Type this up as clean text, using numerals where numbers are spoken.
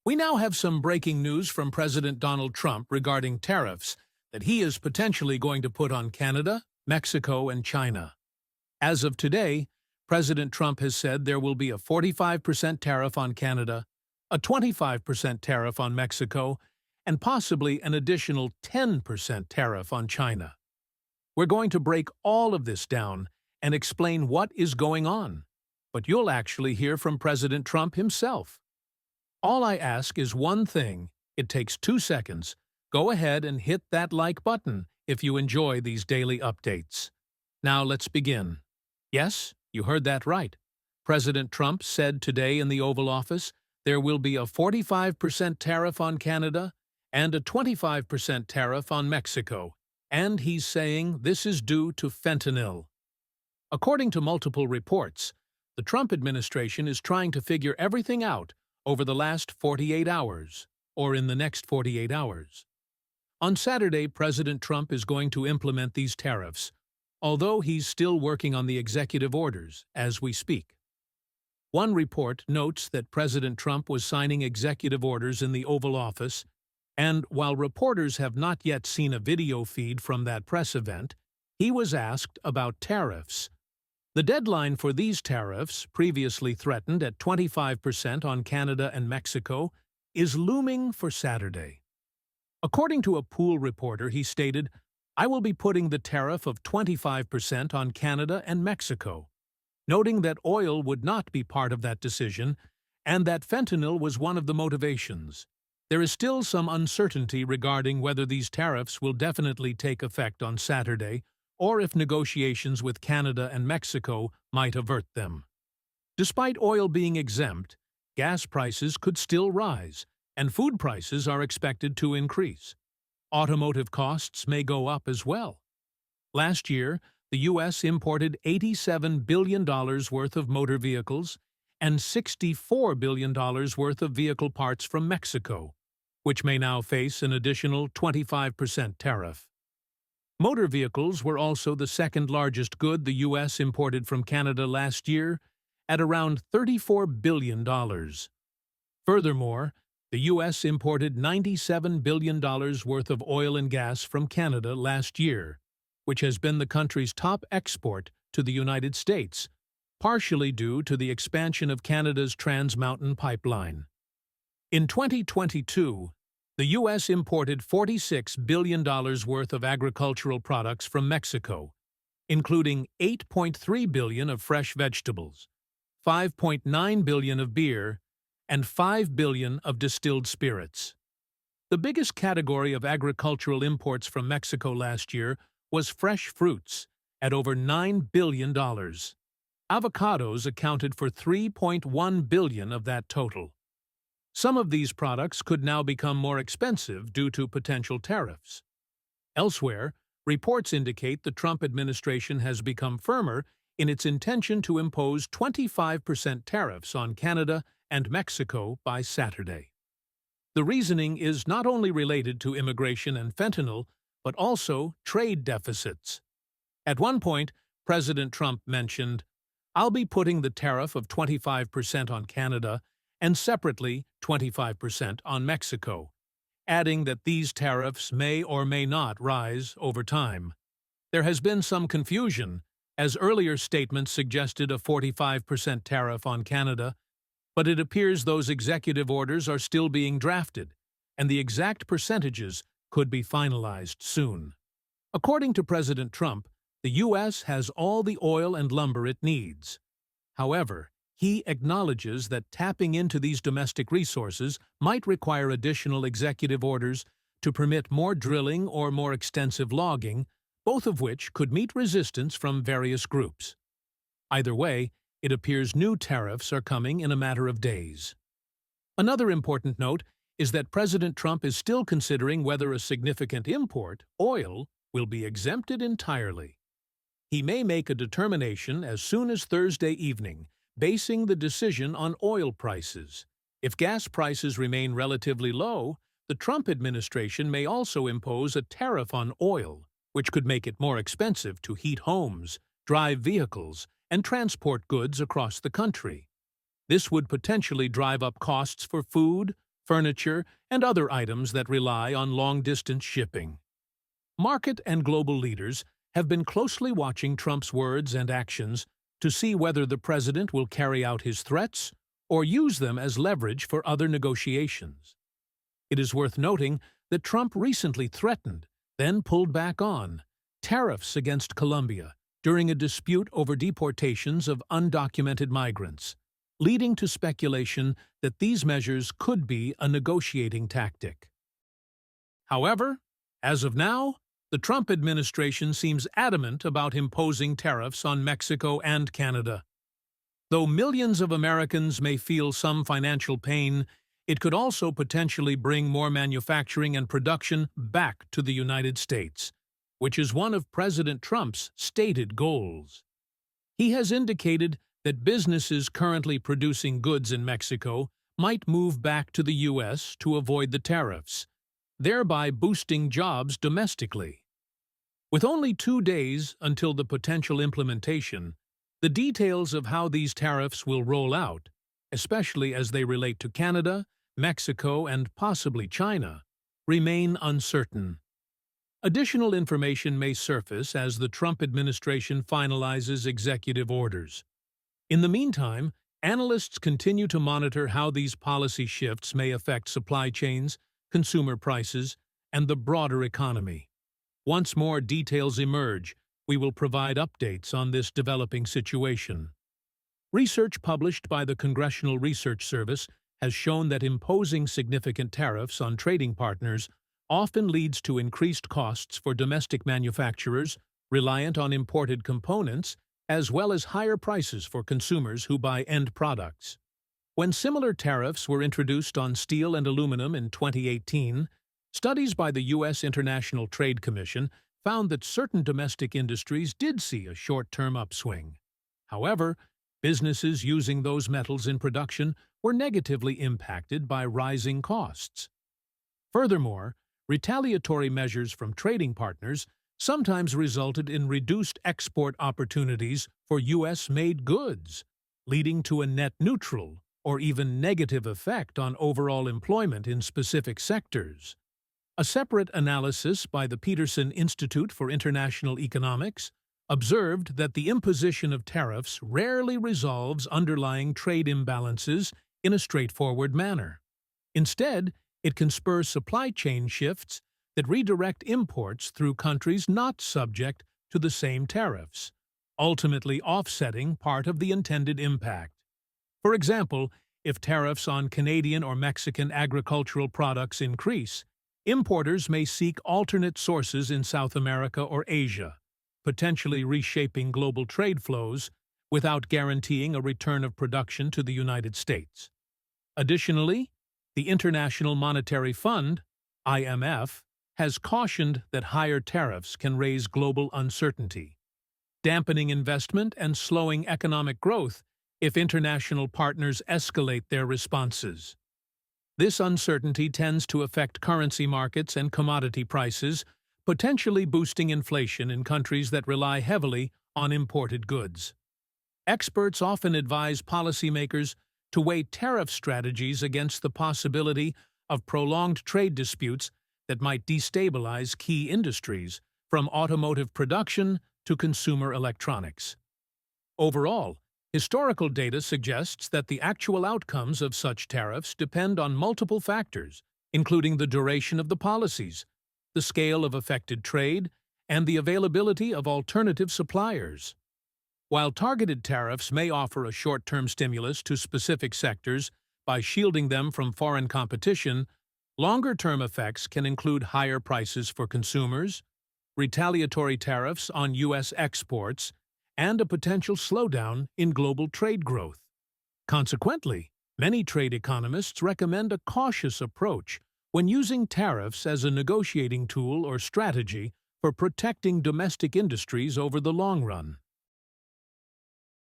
We now have some breaking news from President Donald Trump regarding tariffs that he is potentially going to put on Canada, Mexico, and China. As of today, President Trump has said there will be a 45% tariff on Canada, a 25% tariff on Mexico, and possibly an additional 10% tariff on China. We're going to break all of this down and explain what is going on, but you'll actually hear from President Trump himself. All I ask is one thing. It takes 2 seconds. Go ahead and hit that like button if you enjoy these daily updates. Now let's begin. Yes, you heard that right. President Trump said today in the Oval Office there will be a 45% tariff on Canada and a 25% tariff on Mexico, and he's saying this is due to fentanyl. According to multiple reports, the Trump administration is trying to figure everything out over the last 48 hours, or in the next 48 hours. On Saturday, President Trump is going to implement these tariffs, although he's still working on the executive orders as we speak. One report notes that President Trump was signing executive orders in the Oval Office, and while reporters have not yet seen a video feed from that press event, he was asked about tariffs. The deadline for these tariffs, previously threatened at 25% on Canada and Mexico, is looming for Saturday. According to a Pool reporter, he stated, "I will be putting the tariff of 25% on Canada and Mexico," noting that oil would not be part of that decision and that fentanyl was one of the motivations. There is still some uncertainty regarding whether these tariffs will definitely take effect on Saturday, or if negotiations with Canada and Mexico might avert them. Despite oil being exempt, gas prices could still rise, and food prices are expected to increase. Automotive costs may go up as well. Last year, the U.S. imported $87 billion worth of motor vehicles and $64 billion worth of vehicle parts from Mexico, which may now face an additional 25% tariff. Motor vehicles were also the second largest good the U.S. imported from Canada last year, at around $34 billion. Furthermore, the U.S. imported $97 billion worth of oil and gas from Canada last year, which has been the country's top export to the United States, partially due to the expansion of Canada's Trans Mountain Pipeline. In 2022, the U.S. imported $46 billion worth of agricultural products from Mexico, including $8.3 billion of fresh vegetables, $5.9 billion of beer, and $5 billion of distilled spirits. The biggest category of agricultural imports from Mexico last year was fresh fruits, at over $9 billion. Avocados accounted for $3.1 billion of that total. Some of these products could now become more expensive due to potential tariffs. Elsewhere, reports indicate the Trump administration has become firmer in its intention to impose 25% tariffs on Canada and Mexico by Saturday. The reasoning is not only related to immigration and fentanyl, but also trade deficits. At one point, President Trump mentioned, "I'll be putting the tariff of 25% on Canada and separately 25% on Mexico," adding that these tariffs may or may not rise over time. There has been some confusion, as earlier statements suggested a 45% tariff on Canada, but it appears those executive orders are still being drafted, and the exact percentages could be finalized soon. According to President Trump, the U.S. has all the oil and lumber it needs. However, he acknowledges that tapping into these domestic resources might require additional executive orders to permit more drilling or more extensive logging, both of which could meet resistance from various groups. Either way, it appears new tariffs are coming in a matter of days. Another important note is that President Trump is still considering whether a significant import, oil, will be exempted entirely. He may make a determination as soon as Thursday evening, basing the decision on oil prices. If gas prices remain relatively low, the Trump administration may also impose a tariff on oil, which could make it more expensive to heat homes, drive vehicles, and transport goods across the country. This would potentially drive up costs for food, furniture, and other items that rely on long-distance shipping. Market and global leaders have been closely watching Trump's words and actions to see whether the president will carry out his threats or use them as leverage for other negotiations. It is worth noting that Trump recently threatened, then pulled back on, tariffs against Colombia during a dispute over deportations of undocumented migrants, leading to speculation that these measures could be a negotiating tactic. However, as of now, the Trump administration seems adamant about imposing tariffs on Mexico and Canada. Though millions of Americans may feel some financial pain, it could also potentially bring more manufacturing and production back to the United States, which is one of President Trump's stated goals. He has indicated that businesses currently producing goods in Mexico might move back to the U.S. to avoid the tariffs, thereby boosting jobs domestically. With only 2 days until the potential implementation, the details of how these tariffs will roll out, especially as they relate to Canada, Mexico, and possibly China, remain uncertain. Additional information may surface as the Trump administration finalizes executive orders. In the meantime, analysts continue to monitor how these policy shifts may affect supply chains, consumer prices, and the broader economy. Once more details emerge, we will provide updates on this developing situation. Research published by the Congressional Research Service has shown that imposing significant tariffs on trading partners often leads to increased costs for domestic manufacturers reliant on imported components, as well as higher prices for consumers who buy end products. When similar tariffs were introduced on steel and aluminum in 2018, studies by the U.S. International Trade Commission found that certain domestic industries did see a short-term upswing. However, businesses using those metals in production were negatively impacted by rising costs. Furthermore, retaliatory measures from trading partners sometimes resulted in reduced export opportunities for U.S.-made goods, leading to a net neutral or even negative effect on overall employment in specific sectors. A separate analysis by the Peterson Institute for International Economics observed that the imposition of tariffs rarely resolves underlying trade imbalances in a straightforward manner. Instead, it can spur supply chain shifts that redirect imports through countries not subject to the same tariffs, ultimately offsetting part of the intended impact. For example, if tariffs on Canadian or Mexican agricultural products increase, importers may seek alternate sources in South America or Asia, potentially reshaping global trade flows without guaranteeing a return of production to the United States. Additionally, the International Monetary Fund, IMF, has cautioned that higher tariffs can raise global uncertainty, dampening investment and slowing economic growth if international partners escalate their responses. This uncertainty tends to affect currency markets and commodity prices, potentially boosting inflation in countries that rely heavily on imported goods. Experts often advise policymakers to weigh tariff strategies against the possibility of prolonged trade disputes that might destabilize key industries, from automotive production to consumer electronics. Overall, historical data suggests that the actual outcomes of such tariffs depend on multiple factors, including the duration of the policies, the scale of affected trade, and the availability of alternative suppliers. While targeted tariffs may offer a short-term stimulus to specific sectors by shielding them from foreign competition, longer-term effects can include higher prices for consumers, retaliatory tariffs on U.S. exports, and a potential slowdown in global trade growth. Consequently, many trade economists recommend a cautious approach when using tariffs as a negotiating tool or strategy for protecting domestic industries over the long run.